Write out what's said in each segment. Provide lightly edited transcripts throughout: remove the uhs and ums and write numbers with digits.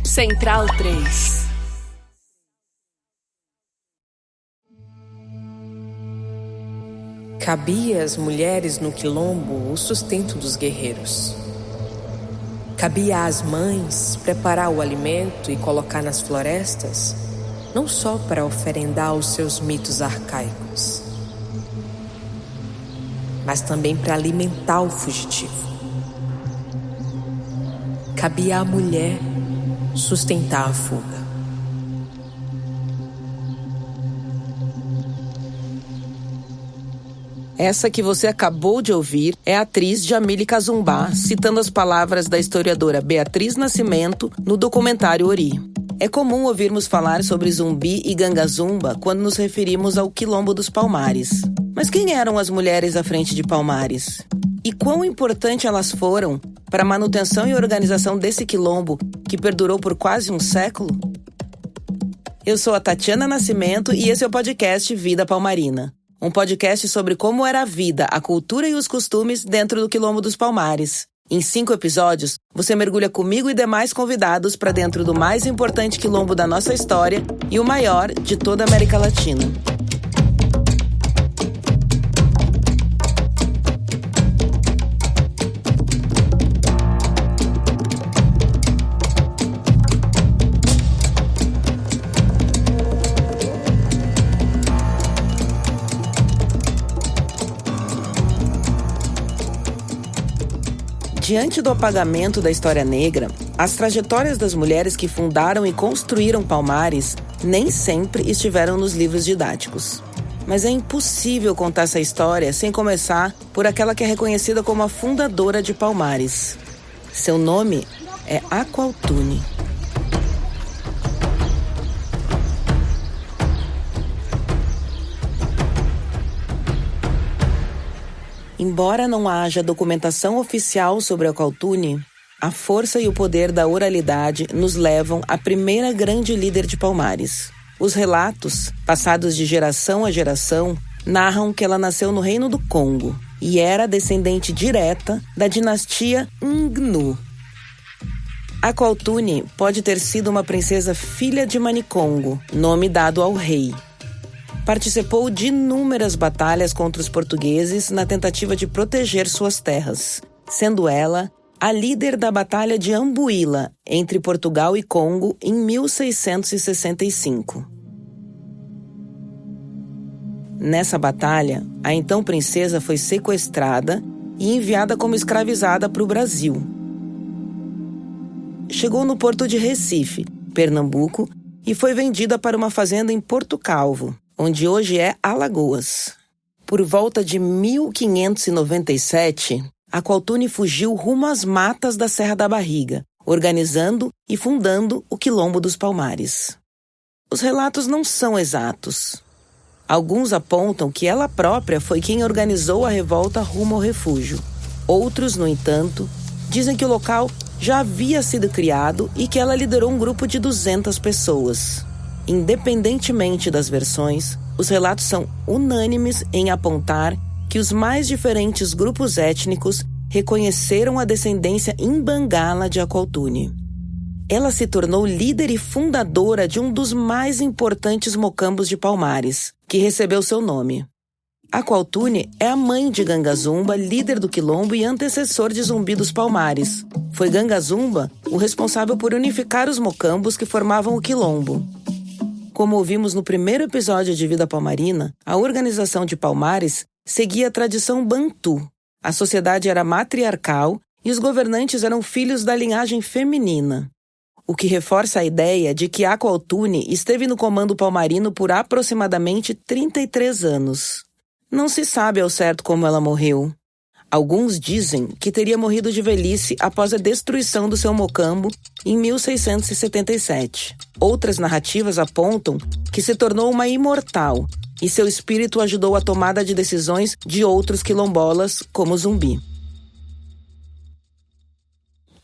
Central 3. Cabia às mulheres no quilombo o sustento dos guerreiros. Cabia às mães preparar o alimento e colocar nas florestas, não só para oferendar os seus mitos arcaicos, mas também para alimentar o fugitivo. Cabia à mulher sustentar a fuga. Essa que você acabou de ouvir é a atriz Jamile Kazumbá, citando as palavras da historiadora Beatriz Nascimento no documentário Ori. É comum ouvirmos falar sobre Zumbi e Gangazumba quando nos referimos ao Quilombo dos Palmares. Mas quem eram as mulheres à frente de Palmares? E quão importante elas foram para a manutenção e organização desse quilombo que perdurou por quase um século? Eu sou a Tatiana Nascimento e esse é o podcast Vida Palmarina. Um podcast sobre como era a vida, a cultura e os costumes dentro do Quilombo dos Palmares. Em 5 episódios, você mergulha comigo e demais convidados para dentro do mais importante quilombo da nossa história e o maior de toda a América Latina. Diante do apagamento da história negra, as trajetórias das mulheres que fundaram e construíram Palmares nem sempre estiveram nos livros didáticos. Mas é impossível contar essa história sem começar por aquela que é reconhecida como a fundadora de Palmares. Seu nome é Aqualtune. Embora não haja documentação oficial sobre Aqualtune, a força e o poder da oralidade nos levam à primeira grande líder de Palmares. Os relatos, passados de geração a geração, narram que ela nasceu no Reino do Congo e era descendente direta da dinastia Ngnu. Aqualtune pode ter sido uma princesa filha de Manicongo, nome dado ao rei. Participou de inúmeras batalhas contra os portugueses na tentativa de proteger suas terras, sendo ela a líder da Batalha de Ambuila, entre Portugal e Congo, em 1665. Nessa batalha, a então princesa foi sequestrada e enviada como escravizada para o Brasil. Chegou no porto de Recife, Pernambuco, e foi vendida para uma fazenda em Porto Calvo, onde hoje é Alagoas. Por volta de 1597, Aqualtune fugiu rumo às matas da Serra da Barriga, organizando e fundando o Quilombo dos Palmares. Os relatos não são exatos. Alguns apontam que ela própria foi quem organizou a revolta rumo ao refúgio. Outros, no entanto, dizem que o local já havia sido criado e que ela liderou um grupo de 200 pessoas. Independentemente das versões, os relatos são unânimes em apontar que os mais diferentes grupos étnicos reconheceram a descendência imbangala de Aqualtune. Ela se tornou líder e fundadora de um dos mais importantes mocambos de Palmares, que recebeu seu nome. Aqualtune é a mãe de Gangazumba, líder do quilombo e antecessor de Zumbi dos Palmares. Foi Gangazumba o responsável por unificar os mocambos que formavam o quilombo. Como ouvimos no primeiro episódio de Vida Palmarina, a organização de Palmares seguia a tradição bantu. A sociedade era matriarcal e os governantes eram filhos da linhagem feminina, o que reforça a ideia de que Aqualtune esteve no comando palmarino por aproximadamente 33 anos. Não se sabe ao certo como ela morreu. Alguns dizem que teria morrido de velhice após a destruição do seu mocambo em 1677. Outras narrativas apontam que se tornou uma imortal e seu espírito ajudou a tomada de decisões de outros quilombolas, como Zumbi.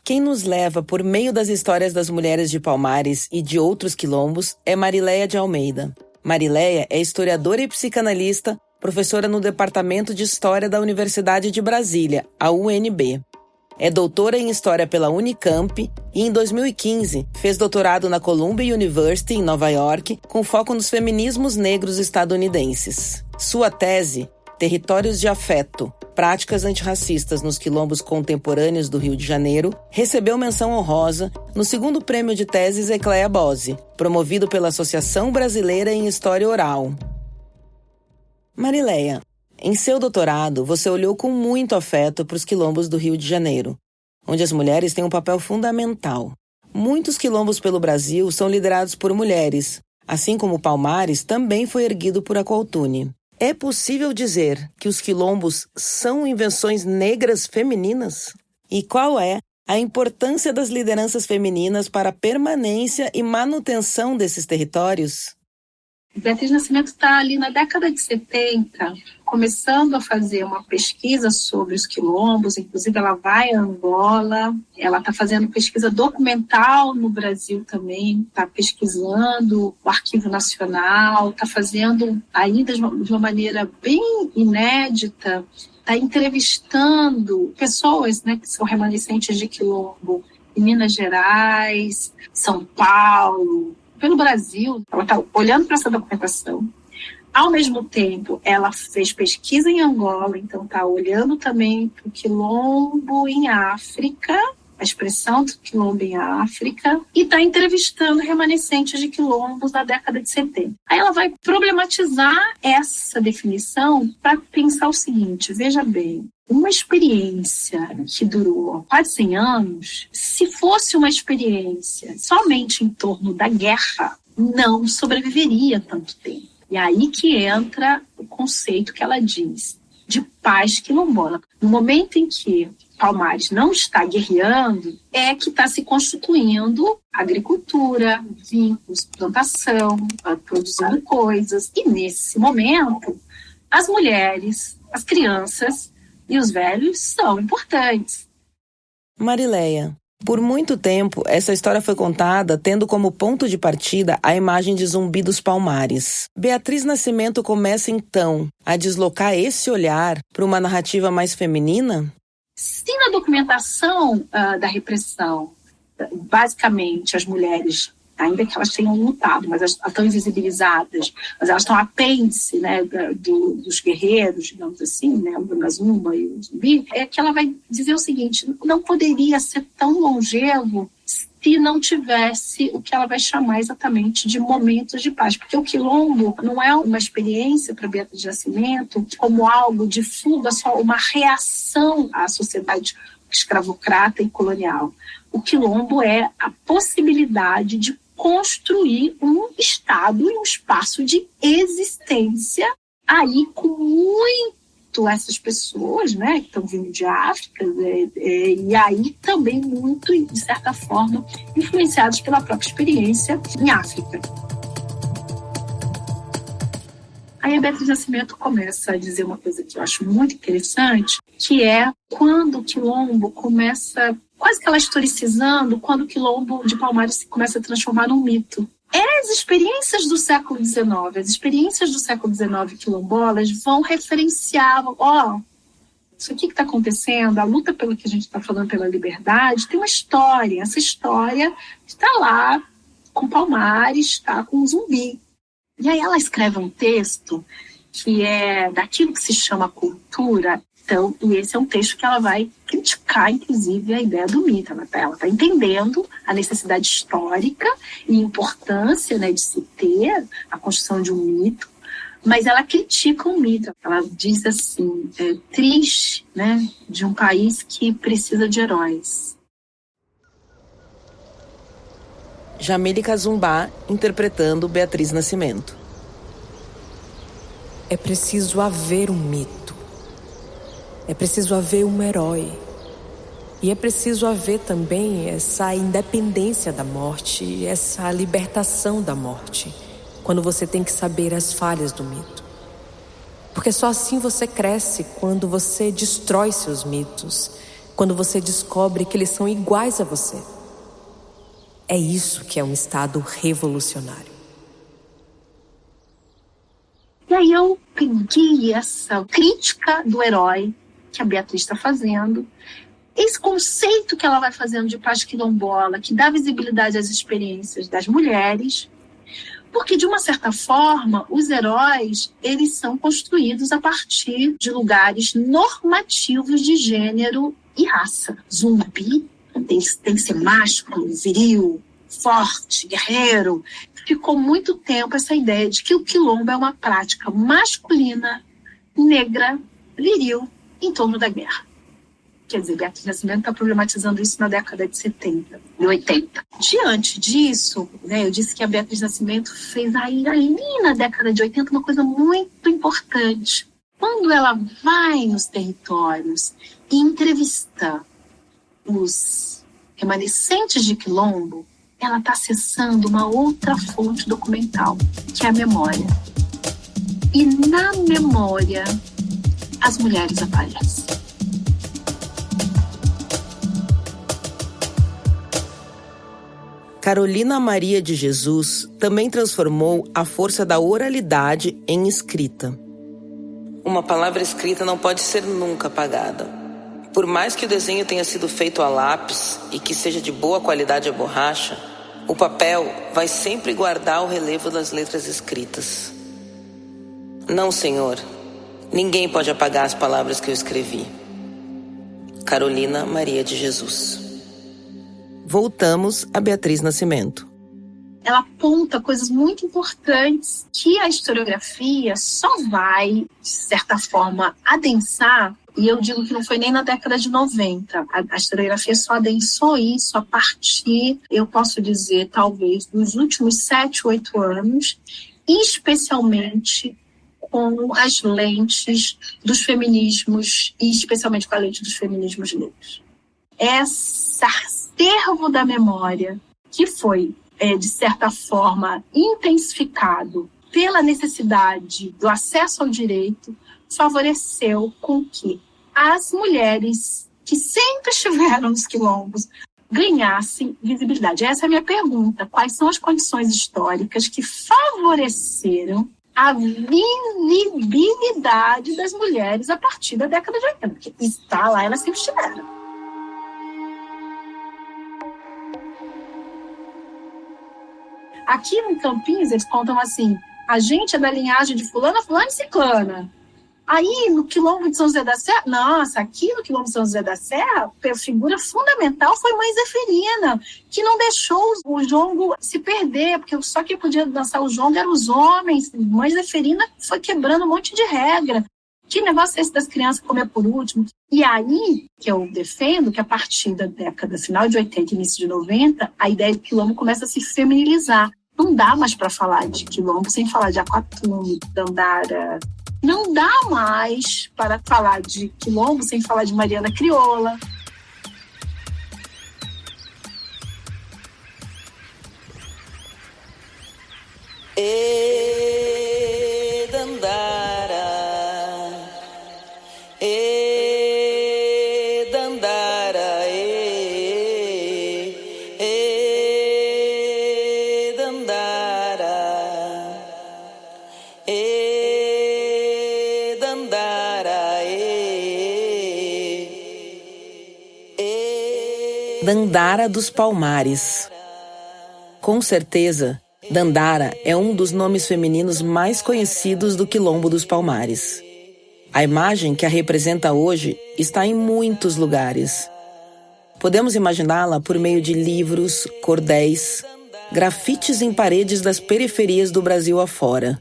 Quem nos leva por meio das histórias das mulheres de Palmares e de outros quilombos é Marileia de Almeida. Marileia é historiadora e psicanalista, professora no Departamento de História da Universidade de Brasília, a UNB. É doutora em História pela Unicamp e, em 2015, fez doutorado na Columbia University, em Nova York, com foco nos feminismos negros estadunidenses. Sua tese, Territórios de Afeto, Práticas Antirracistas nos Quilombos Contemporâneos do Rio de Janeiro, recebeu menção honrosa no segundo prêmio de teses Ecleia Bose, promovido pela Associação Brasileira em História Oral. Marileia, em seu doutorado, você olhou com muito afeto para os quilombos do Rio de Janeiro, onde as mulheres têm um papel fundamental. Muitos quilombos pelo Brasil são liderados por mulheres, assim como o Palmares também foi erguido por Aqualtune. É possível dizer que os quilombos são invenções negras femininas? E qual é a importância das lideranças femininas para a permanência e manutenção desses territórios? Beatriz Nascimento está ali na década de 70, começando a fazer uma pesquisa sobre os quilombos, inclusive ela vai a Angola, ela está fazendo pesquisa documental no Brasil também, está pesquisando o Arquivo Nacional, está fazendo ainda de uma maneira bem inédita, está entrevistando pessoas, né, que são remanescentes de quilombo em Minas Gerais, São Paulo, pelo Brasil. Ela está olhando para essa documentação. Ao mesmo tempo, ela fez pesquisa em Angola, então está olhando também para o quilombo em África, a expressão do quilombo em África, e está entrevistando remanescentes de quilombos da década de 70. Aí ela vai problematizar essa definição para pensar o seguinte: veja bem, uma experiência que durou quase 100 anos, se fosse uma experiência somente em torno da guerra, não sobreviveria tanto tempo. E aí que entra o conceito que ela diz de paz quilombola. No momento em que Palmares não está guerreando, é que está se constituindo agricultura, vínculos, plantação, produzindo coisas. E nesse momento, as mulheres, as crianças e os velhos são importantes. Marileia, por muito tempo, essa história foi contada tendo como ponto de partida a imagem de Zumbi dos Palmares. Beatriz Nascimento começa, então, a deslocar esse olhar para uma narrativa mais feminina? Se na documentação da repressão, basicamente, as mulheres, ainda que elas tenham lutado, mas elas estão invisibilizadas, mas elas estão apêndice, né, dos guerreiros, digamos assim, né, o Mazumba e o Zumbi, é que ela vai dizer o seguinte: não poderia ser tão longevo se não tivesse o que ela vai chamar exatamente de momentos de paz. Porque o quilombo não é uma experiência para Beatriz de Nascimento como algo de fuga, só uma reação à sociedade escravocrata e colonial. O quilombo é a possibilidade de construir um estado e um espaço de existência aí com muito essas pessoas, né, que estão vindo de África, e aí também muito, de certa forma, influenciados pela própria experiência em África. Aí a Beatriz Nascimento começa a dizer uma coisa que eu acho muito interessante, que é quando o quilombo começa, quase que ela historicizando, quando o quilombo de Palmares se começa a transformar num mito. As experiências do século XIX, as experiências do século XIX quilombolas vão referenciar, isso aqui que está acontecendo, a luta pelo que a gente está falando, pela liberdade, tem uma história. Essa história está lá com Palmares, está com o Zumbi. E aí ela escreve um texto que é daquilo que se chama cultura. Então, e esse é um texto que ela vai criticar, inclusive, a ideia do mito. Ela está entendendo a necessidade histórica e importância, né, de se ter a construção de um mito, mas ela critica o mito. Ela diz assim: é triste, né, de um país que precisa de heróis. Jamile Kazumbá interpretando Beatriz Nascimento. É preciso haver um mito. É preciso haver um herói. E é preciso haver também essa independência da morte, essa libertação da morte, quando você tem que saber as falhas do mito. Porque só assim você cresce, quando você destrói seus mitos, quando você descobre que eles são iguais a você. É isso que é um Estado revolucionário. E aí eu peguei essa crítica do herói que a Beatriz está fazendo esse conceito que ela vai fazendo de paz quilombola, que dá visibilidade às experiências das mulheres, porque, de uma certa forma, os heróis, eles são construídos a partir de lugares normativos de gênero e raça. Zumbi tem que ser másculo, viril, forte, guerreiro. Ficou muito tempo essa ideia de que o quilombo é uma prática masculina, negra, viril, em torno da guerra. Quer dizer, Beatriz Nascimento está problematizando isso na década de 70 e 80. Diante disso, eu disse que a Beatriz Nascimento fez aí na década de 80 uma coisa muito importante. Quando ela vai nos territórios e entrevista os remanescentes de quilombo, ela está acessando uma outra fonte documental, que é a memória. E na memória, as mulheres aparecem. Carolina Maria de Jesus também transformou a força da oralidade em escrita. Uma palavra escrita não pode ser nunca apagada. Por mais que o desenho tenha sido feito a lápis e que seja de boa qualidade a borracha, o papel vai sempre guardar o relevo das letras escritas. Não, Senhor, ninguém pode apagar as palavras que eu escrevi. Carolina Maria de Jesus. Voltamos a Beatriz Nascimento. Ela aponta coisas muito importantes que a historiografia só vai, de certa forma, adensar, e eu digo que não foi nem na década de 90. A historiografia só adensou isso a partir, eu posso dizer, talvez, dos últimos 7, 8 anos, especialmente com as lentes dos feminismos, e especialmente com a lente dos feminismos negros. Esse acervo da memória, que foi, de certa forma, intensificado pela necessidade do acesso ao direito, favoreceu com que as mulheres que sempre estiveram nos quilombos ganhassem visibilidade. Essa é a minha pergunta. Quais são as condições históricas que favoreceram a visibilidade das mulheres a partir da década de 80? Porque está lá, elas sempre estiveram. Aqui em Campinas, eles contam assim: a gente é da linhagem de fulana, fulana e ciclana. Aí, no quilombo de São José da Serra, nossa, aqui no quilombo de São José da Serra, a figura fundamental foi Mãe Zeferina, que não deixou o jongo se perder, porque só quem podia dançar o jongo eram os homens. Mãe Zeferina foi quebrando um monte de regra. Que negócio é esse das crianças comer por último? E aí, que eu defendo, que a partir da década final de 80 e início de 90, a ideia de quilombo começa a se feminilizar. Não dá mais para falar de quilombo sem falar de Aquatume, Dandara. Não dá mais para falar de quilombo sem falar de Mariana Crioula. E Dandara, e Dandara, e Dandara, e Dandara, Dandara dos Palmares. Com certeza, Dandara é um dos nomes femininos mais conhecidos do Quilombo dos Palmares. A imagem que a representa hoje está em muitos lugares. Podemos imaginá-la por meio de livros, cordéis, grafites em paredes das periferias do Brasil afora.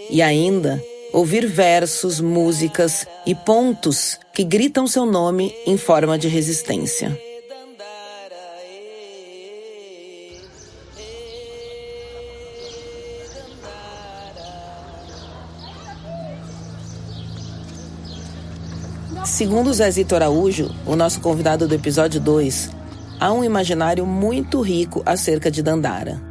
E ainda, ouvir versos, músicas e pontos que gritam seu nome em forma de resistência. Segundo Zezito Araújo, o nosso convidado do episódio 2, há um imaginário muito rico acerca de Dandara.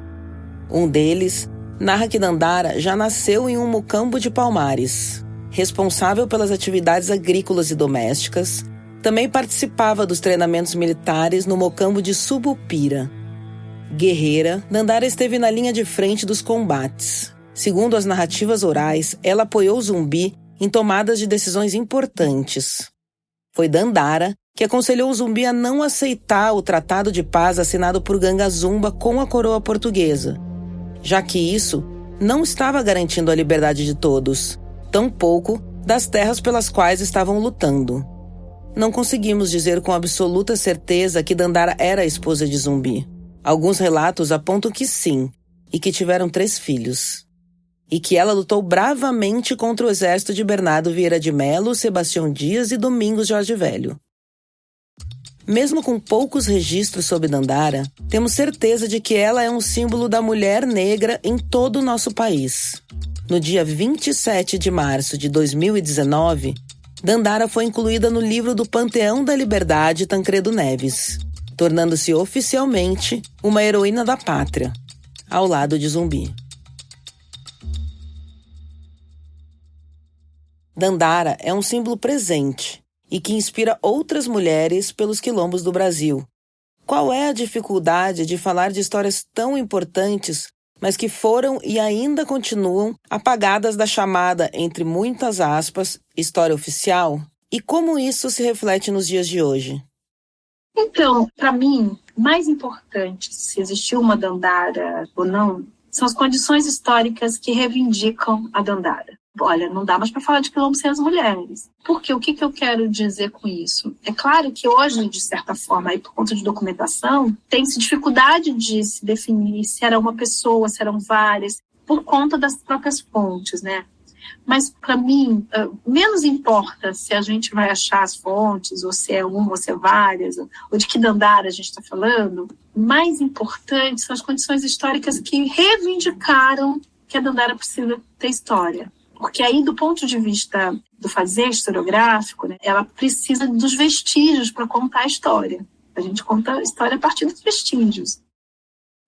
Um deles narra que Dandara já nasceu em um mocambo de Palmares. Responsável pelas atividades agrícolas e domésticas, também participava dos treinamentos militares no mocambo de Subupira. Guerreira, Dandara esteve na linha de frente dos combates. Segundo as narrativas orais, ela apoiou Zumbi em tomadas de decisões importantes. Foi Dandara que aconselhou o Zumbi a não aceitar o tratado de paz assinado por Ganga Zumba com a coroa portuguesa, já que isso não estava garantindo a liberdade de todos, tampouco das terras pelas quais estavam lutando. Não conseguimos dizer com absoluta certeza que Dandara era a esposa de Zumbi. Alguns relatos apontam que sim, e que tiveram 3 filhos. E que ela lutou bravamente contra o exército de Bernardo Vieira de Melo, Sebastião Dias e Domingos Jorge Velho. Mesmo com poucos registros sobre Dandara, temos certeza de que ela é um símbolo da mulher negra em todo o nosso país. No dia 27 de março de 2019, Dandara foi incluída no livro do Panteão da Liberdade Tancredo Neves, tornando-se oficialmente uma heroína da pátria, ao lado de Zumbi. Dandara é um símbolo presente e que inspira outras mulheres pelos quilombos do Brasil. Qual é a dificuldade de falar de histórias tão importantes, mas que foram e ainda continuam apagadas da chamada, entre muitas aspas, história oficial? E como isso se reflete nos dias de hoje? Então, para mim, mais importante se existiu uma Dandara ou não, são as condições históricas que reivindicam a Dandara. Olha, não dá mais para falar de quilombo sem as mulheres. Porque o que eu quero dizer com isso? É claro que hoje, de certa forma, aí, por conta de documentação, tem-se dificuldade de se definir se era uma pessoa, se eram várias, por conta das próprias fontes, né? Mas, para mim, menos importa se a gente vai achar as fontes, ou se é uma, ou se é várias, ou de que Dandara a gente está falando. Mais importante são as condições históricas que reivindicaram que a Dandara precisa ter história. Porque aí, do ponto de vista do fazer historiográfico, né, ela precisa dos vestígios para contar a história. A gente conta a história a partir dos vestígios.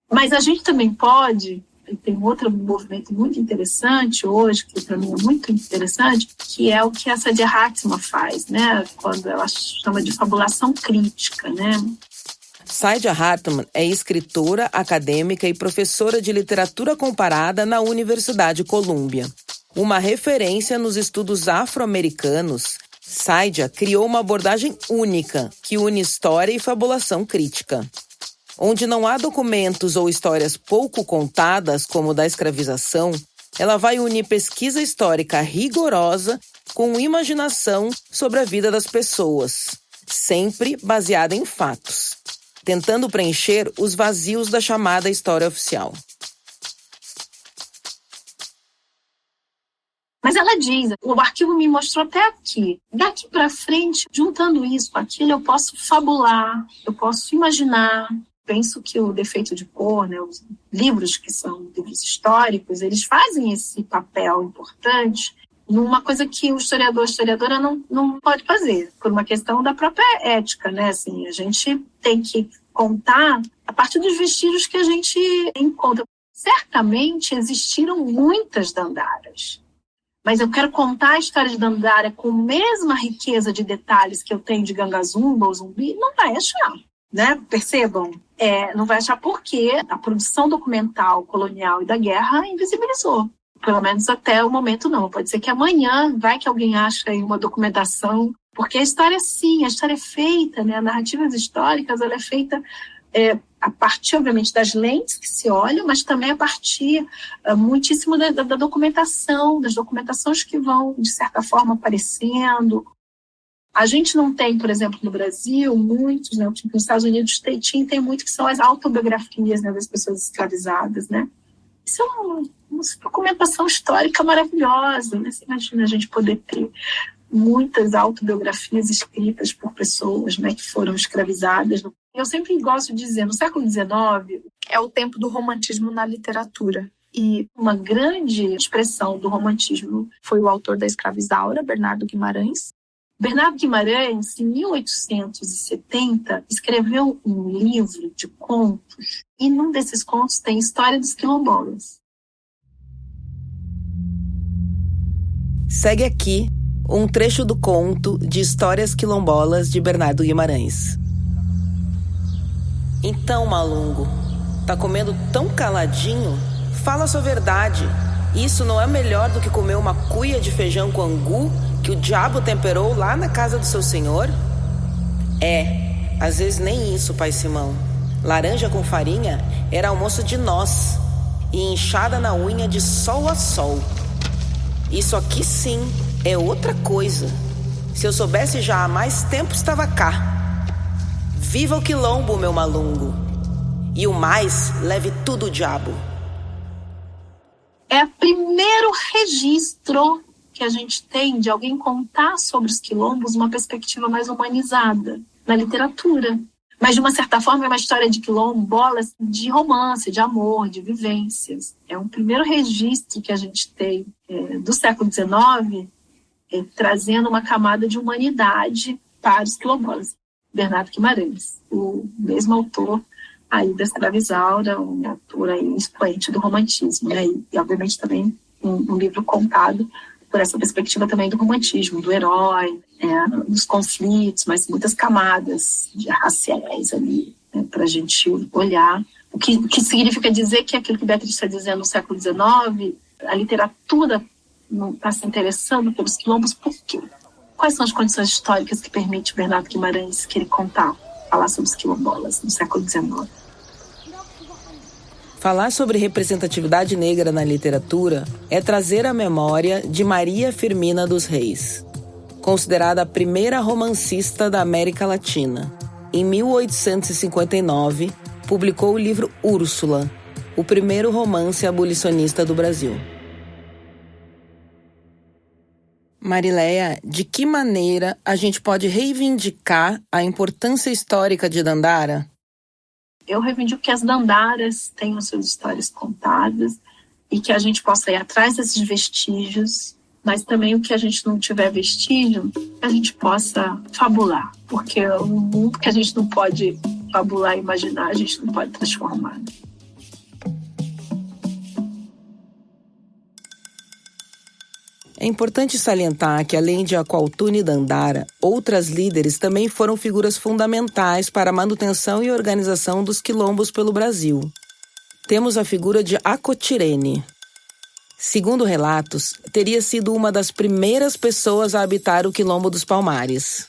Mas a gente também pode, e tem outro movimento muito interessante hoje, que para mim é muito interessante, que é o que a Saidiya Hartman faz, né, quando ela chama de fabulação crítica, né? Saidiya Hartman é escritora, acadêmica e professora de literatura comparada na Universidade Columbia. Uma referência nos estudos afro-americanos, Saidiya criou uma abordagem única que une história e fabulação crítica. Onde não há documentos ou histórias pouco contadas, como o da escravização, ela vai unir pesquisa histórica rigorosa com imaginação sobre a vida das pessoas, sempre baseada em fatos, tentando preencher os vazios da chamada história oficial. Mas ela diz, o arquivo me mostrou até aqui. Daqui para frente, juntando isso com aquilo, eu posso fabular, eu posso imaginar. Penso que o defeito de cor, né, os livros que são livros históricos, eles fazem esse papel importante numa coisa que o historiador, historiadora não pode fazer, por uma questão da própria ética, né? Assim, a gente tem que contar a partir dos vestígios que a gente encontra. Certamente existiram muitas Dandaras. Mas eu quero contar a história de Dandara com a mesma riqueza de detalhes que eu tenho de Ganga Zumba ou Zumbi, não vai achar, né? Percebam? Não vai achar porque a produção documental, colonial e da guerra invisibilizou. Pelo menos até o momento não. Pode ser que amanhã vai que alguém ache aí uma documentação, porque a história sim, a história é feita, né? As narrativas históricas, ela é feita a partir, obviamente, das lentes que se olham, mas também a partir muitíssimo da documentação, das documentações que vão, de certa forma, aparecendo. A gente não tem, por exemplo, no Brasil, muitos, né, nos Estados Unidos tem muito que são as autobiografias, né, das pessoas escravizadas, né? Isso é uma documentação histórica maravilhosa, né? Você imagina a gente poder ter muitas autobiografias escritas por pessoas, né, que foram escravizadas. Eu sempre gosto de dizer, no século XIX é o tempo do romantismo na literatura. E uma grande expressão do romantismo foi o autor da Escravizaura, Bernardo Guimarães. Bernardo Guimarães, em 1870, escreveu um livro de contos, e num desses contos tem História dos Quilombolas. Segue aqui um trecho do conto de Histórias Quilombolas de Bernardo Guimarães. Então, Malungo, tá comendo tão caladinho? Fala a sua verdade. Isso não é melhor do que comer uma cuia de feijão com angu que o diabo temperou lá na casa do seu senhor? Às vezes nem isso, pai Simão. Laranja com farinha era almoço de nós e enxada na unha de sol a sol. Isso aqui sim é outra coisa. Se eu soubesse já há mais tempo estava cá. Viva o quilombo, meu malungo. E o mais, leve tudo o diabo. É o primeiro registro que a gente tem de alguém contar sobre os quilombos uma perspectiva mais humanizada na literatura. Mas, de uma certa forma, é uma história de quilombolas, de romance, de amor, de vivências. É um primeiro registro que a gente tem do século XIX, trazendo uma camada de humanidade para os quilombolas. Bernardo Guimarães, o mesmo autor aí da Escravizaura, um autor aí expoente do romantismo, né? E obviamente também um livro contado por essa perspectiva também do romantismo, do herói, dos conflitos, mas muitas camadas raciais ali, né, para a gente olhar. O que significa dizer que aquilo que Beatriz está dizendo no século XIX, a literatura não está se interessando pelos quilombos, por quê? Quais são as condições históricas que permitem Bernardo Guimarães querer falar sobre os quilombolas no século XIX? Falar sobre representatividade negra na literatura é trazer a memória de Maria Firmina dos Reis, considerada a primeira romancista da América Latina. Em 1859, publicou o livro Úrsula, o primeiro romance abolicionista do Brasil. Marileia, de que maneira a gente pode reivindicar a importância histórica de Dandara? Eu reivindico que as dandaras tenham suas histórias contadas e que a gente possa ir atrás desses vestígios, mas também o que a gente não tiver vestígio, a gente possa fabular, porque o mundo que a gente não pode fabular e imaginar, a gente não pode transformar. É importante salientar que, além de Aqualtune e Dandara, outras líderes também foram figuras fundamentais para a manutenção e organização dos quilombos pelo Brasil. Temos a figura de Acotirene. Segundo relatos, teria sido uma das primeiras pessoas a habitar o quilombo dos Palmares.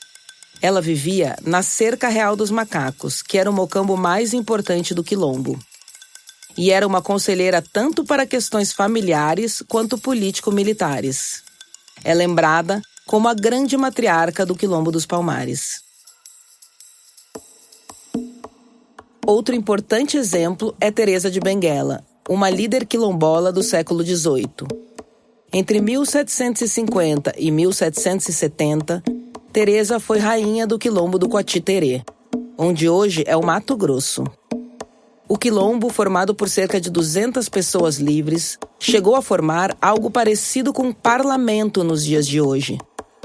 Ela vivia na Cerca Real dos Macacos, que era o mocambo mais importante do quilombo. E era uma conselheira tanto para questões familiares quanto político-militares. É lembrada como a grande matriarca do quilombo dos Palmares. Outro importante exemplo é Teresa de Benguela, uma líder quilombola do século XVIII. Entre 1750 e 1770, Teresa foi rainha do quilombo do Coati-Terê, onde hoje é o Mato Grosso. O quilombo, formado por cerca de 200 pessoas livres, chegou a formar algo parecido com um parlamento nos dias de hoje,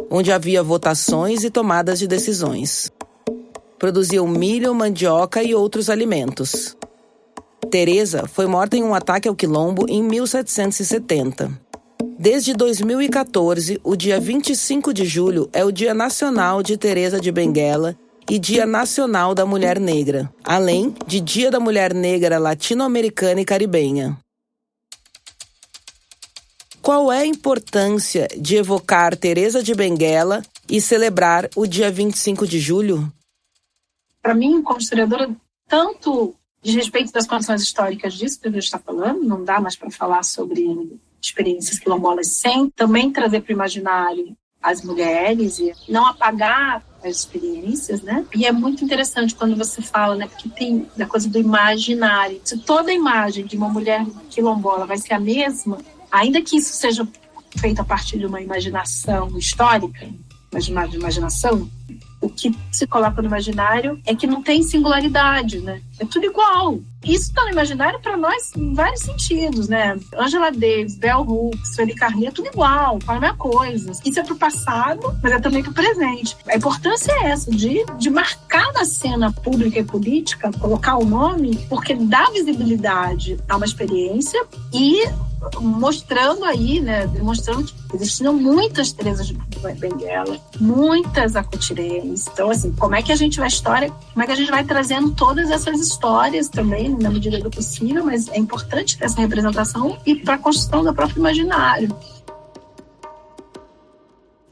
onde havia votações e tomadas de decisões. Produziam milho, mandioca e outros alimentos. Teresa foi morta em um ataque ao quilombo em 1770. Desde 2014, o dia 25 de julho é o Dia Nacional de Teresa de Benguela e Dia Nacional da Mulher Negra, além de Dia da Mulher Negra Latino-Americana e Caribenha. Qual é a importância de evocar Teresa de Benguela e celebrar o dia 25 de julho? Para mim, como historiadora, tanto de respeito das condições históricas disso que a gente está falando, não dá mais para falar sobre experiências quilombolas sem também trazer para o imaginário as mulheres e não apagar as experiências, né? E é muito interessante quando você fala, né? Porque tem a coisa do imaginário. Se toda a imagem de uma mulher quilombola vai ser a mesma, ainda que isso seja feito a partir de uma imaginação histórica, de imaginação, o que se coloca no imaginário é que não tem singularidade, né? É tudo igual. Isso está no imaginário para nós em vários sentidos, né? Angela Davis, Bell Hooks, Sueli Carneiro, é tudo igual, a mesma coisa. Isso é para o passado, mas é também para o presente. A importância é essa, de marcar na cena pública e política, colocar o nome, porque dá visibilidade a uma experiência e mostrando aí, né, demonstrando que existiam muitas Teresas de Benguela, muitas Acotirenes. Então, assim, como é que a gente vai como é que a gente vai trazendo todas essas histórias também, na medida do possível, mas é importante ter essa representação e para a construção do próprio imaginário.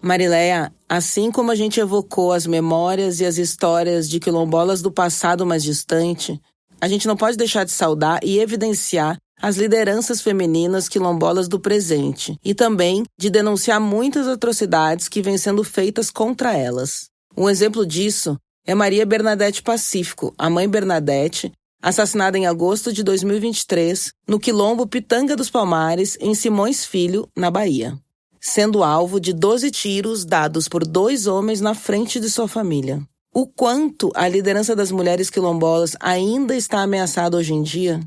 Marileia, assim como a gente evocou as memórias e as histórias de quilombolas do passado mais distante, a gente não pode deixar de saudar e evidenciar as lideranças femininas quilombolas do presente e também de denunciar muitas atrocidades que vêm sendo feitas contra elas. Um exemplo disso é Maria Bernadette Pacífico, a mãe Bernadette, assassinada em agosto de 2023 no quilombo Pitanga dos Palmares, em Simões Filho, na Bahia, sendo alvo de 12 tiros dados por 2 homens na frente de sua família. O quanto a liderança das mulheres quilombolas ainda está ameaçada hoje em dia?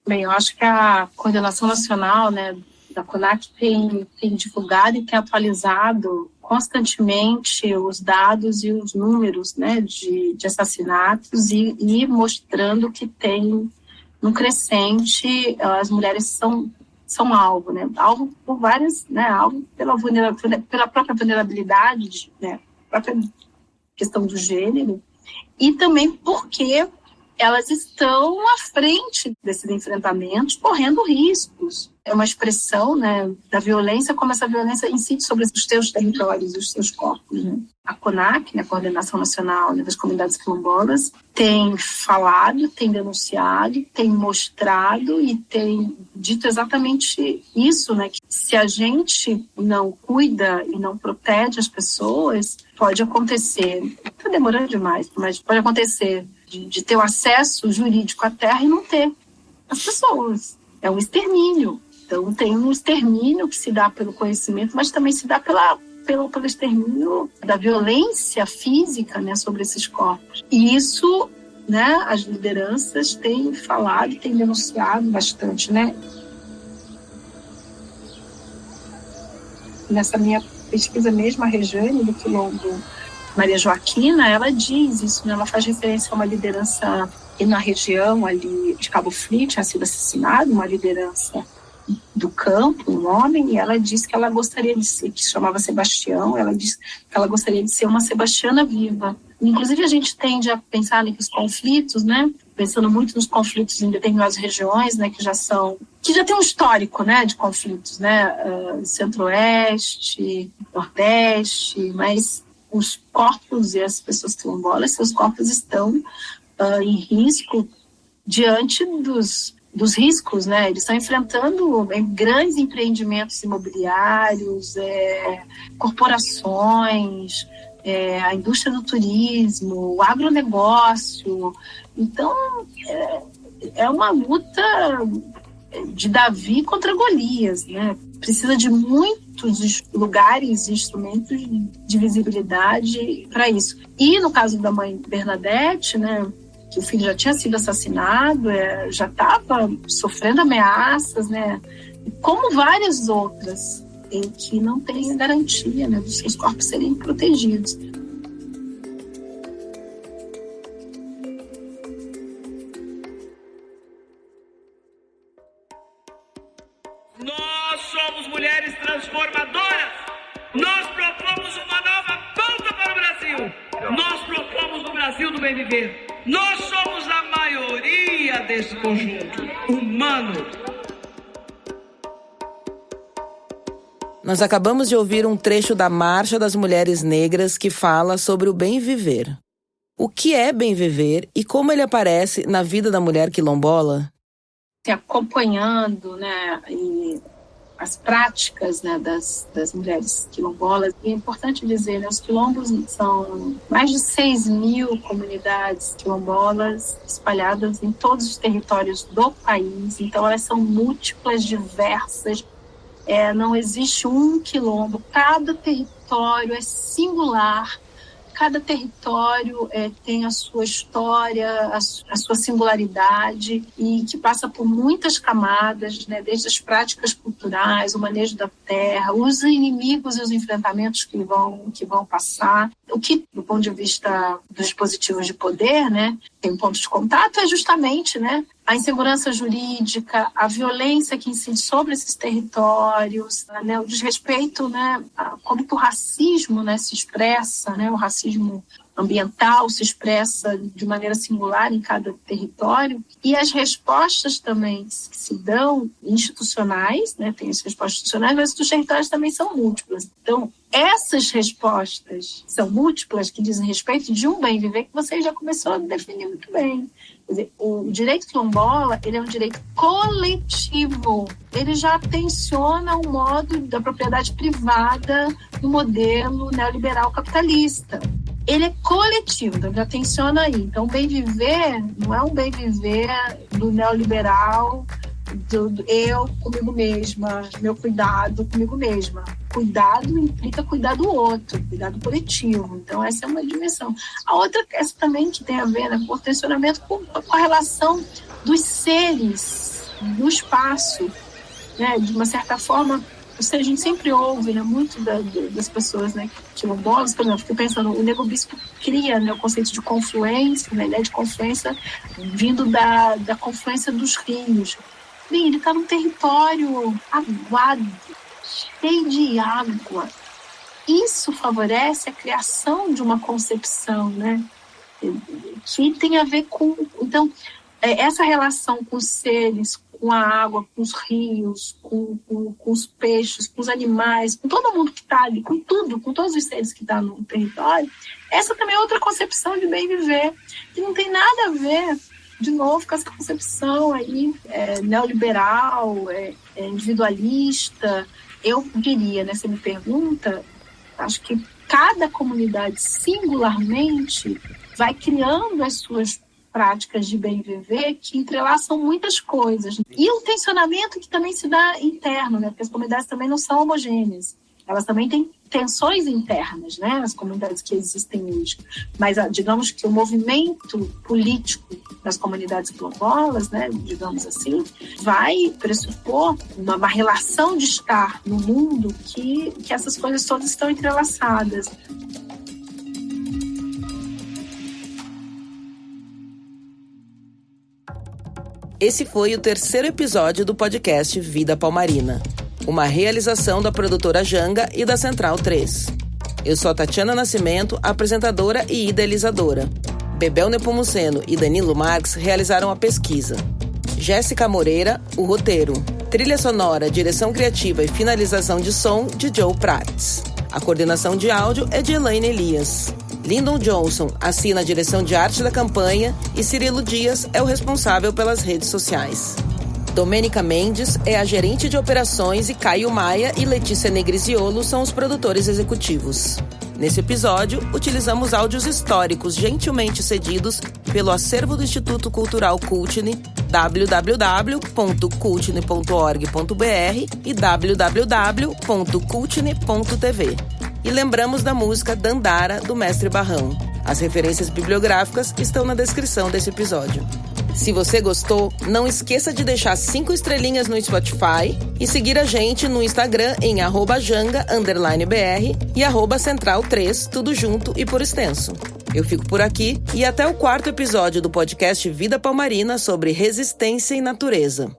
Bem, eu acho que a Coordenação Nacional, né, da CONAC tem divulgado e tem atualizado constantemente os dados e os números, né, de assassinatos e mostrando que tem um crescente, as mulheres são alvo, né, alvo por várias, né, alvo pela própria vulnerabilidade, né, própria questão do gênero, e também porque elas estão à frente desses enfrentamentos, correndo riscos. É uma expressão, né, da violência, como essa violência incide sobre os seus territórios e os seus corpos, né? A CONAC, né, a Coordenação Nacional, né, das Comunidades Quilombolas, tem falado, tem denunciado, tem mostrado e tem dito exatamente isso, né, que se a gente não cuida e não protege as pessoas, pode acontecer, está demorando demais, mas pode acontecer de ter o acesso jurídico à terra e não ter as pessoas. É um extermínio. Então, tem um extermínio que se dá pelo conhecimento, mas também se dá pelo extermínio da violência física, né, sobre esses corpos. E isso, né, as lideranças têm falado, têm denunciado bastante, né? Nessa minha pesquisa mesmo, a Rejane, do Quilombo Maria Joaquina, ela diz isso, né? Ela faz referência a uma liderança e na região ali de Cabo Frio tinha sido assassinado, uma liderança do campo, um homem, e ela disse que ela gostaria de ser, que se chamava Sebastião, ela disse que ela gostaria de ser uma sebastiana viva. Inclusive a gente tende a pensar nos conflitos, né? Pensando muito nos conflitos em determinadas regiões, né? Que já tem um histórico, né? De conflitos, né? Centro-Oeste, Nordeste, mas os corpos e as pessoas quilombolas, seus corpos estão em risco diante dos riscos, né? Eles estão enfrentando grandes empreendimentos imobiliários, corporações, a indústria do turismo, o agronegócio. Então, é uma luta de Davi contra Golias, né? Precisa de muitos lugares e instrumentos de visibilidade para isso. E no caso da mãe Bernadette, né, que o filho já tinha sido assassinado, já estava sofrendo ameaças, né, como várias outras, em que não tem garantia, né, dos seus corpos serem protegidos. Nós somos mulheres transformadoras. Nós propomos uma nova pauta para o Brasil. Nós propomos o Brasil do bem viver. Nós somos a maioria desse conjunto humano. Nós acabamos de ouvir um trecho da Marcha das Mulheres Negras que fala sobre o bem viver. O que é bem viver e como ele aparece na vida da mulher quilombola? Acompanhando, né, e as práticas, né, das mulheres quilombolas. E é importante dizer, né, os quilombos são mais de 6.000 comunidades quilombolas espalhadas em todos os territórios do país. Então, elas são múltiplas, diversas. Não existe um quilombo. Cada território é singular. Cada território tem a sua história, a sua singularidade e que passa por muitas camadas, né, desde as práticas culturais, o manejo da terra, os inimigos e os enfrentamentos que vão passar. O que, do ponto de vista dos dispositivos de poder, né, tem um ponto de contato é justamente, né, a insegurança jurídica, a violência que incide sobre esses territórios, né, o desrespeito, né, como que o racismo, né, se expressa, né, o racismo ambiental se expressa de maneira singular em cada território, e as respostas também que se dão institucionais, né, tem as respostas institucionais, mas os territórios também são múltiplas. Então, essas respostas são múltiplas, que dizem respeito de um bem viver, que você já começou a definir muito bem. Quer dizer, o direito quilombola, ele é um direito coletivo. Ele já tenciona o modo da propriedade privada no modelo neoliberal capitalista. Ele é coletivo, então já tenciona aí. Então, o bem viver não é um bem viver do neoliberal, do eu comigo mesma, meu cuidado comigo mesma. Cuidado implica cuidar do outro, cuidado coletivo. Então, essa é uma dimensão. A outra, essa também que tem a ver, né, com o tensionamento com a relação dos seres no espaço, né, de uma certa forma. Ou seja, a gente sempre ouve, né, muito das pessoas, né, quilombolas, por exemplo, fico pensando, o Nego Bispo cria, né, o conceito de confluência, né, a ideia de confluência vindo da confluência dos rios. Bem, ele está num território aguado, cheio de água. Isso favorece a criação de uma concepção, né, que tem a ver com... Então, essa relação com os seres, com a água, com os rios, com os peixes, com os animais, com todo mundo que está ali, com tudo, com todos os seres que estão no território, essa também é outra concepção de bem viver, que não tem nada a ver, de novo, com essa concepção aí neoliberal, individualista. Eu diria, né, você me pergunta, acho que cada comunidade singularmente vai criando as suas práticas de bem viver que entrelaçam muitas coisas. E um tensionamento que também se dá interno, né? Porque as comunidades também não são homogêneas. Elas também têm tensões internas, né? As comunidades que existem hoje. Mas, digamos que o movimento político das comunidades quilombolas, né? Digamos assim, vai pressupor uma relação de estar no mundo que essas coisas todas estão entrelaçadas. Esse foi o terceiro episódio do podcast Vida Palmarina, uma realização da produtora Janga e da Central 3. Eu sou a Tatiana Nascimento, apresentadora e idealizadora. Bebel Nepomuceno e Danilo Marques realizaram a pesquisa. Jéssica Moreira, o roteiro. Trilha sonora, direção criativa e finalização de som de Joe Prats. A coordenação de áudio é de Elaine Elias. Lyndon Johnson assina a direção de arte da campanha e Cirilo Dias é o responsável pelas redes sociais. Domênica Mendes é a gerente de operações e Caio Maia e Letícia Negrisiolo são os produtores executivos. Nesse episódio, utilizamos áudios históricos gentilmente cedidos pelo acervo do Instituto Cultural Cultne, www.cultne.org.br e www.cultne.tv. E lembramos da música Dandara, do Mestre Barrão. As referências bibliográficas estão na descrição desse episódio. Se você gostou, não esqueça de deixar 5 estrelinhas no Spotify e seguir a gente no Instagram em @janga_br e @central3, tudo junto e por extenso. Eu fico por aqui e até o 4º episódio do podcast Vida Palmarina sobre resistência e natureza.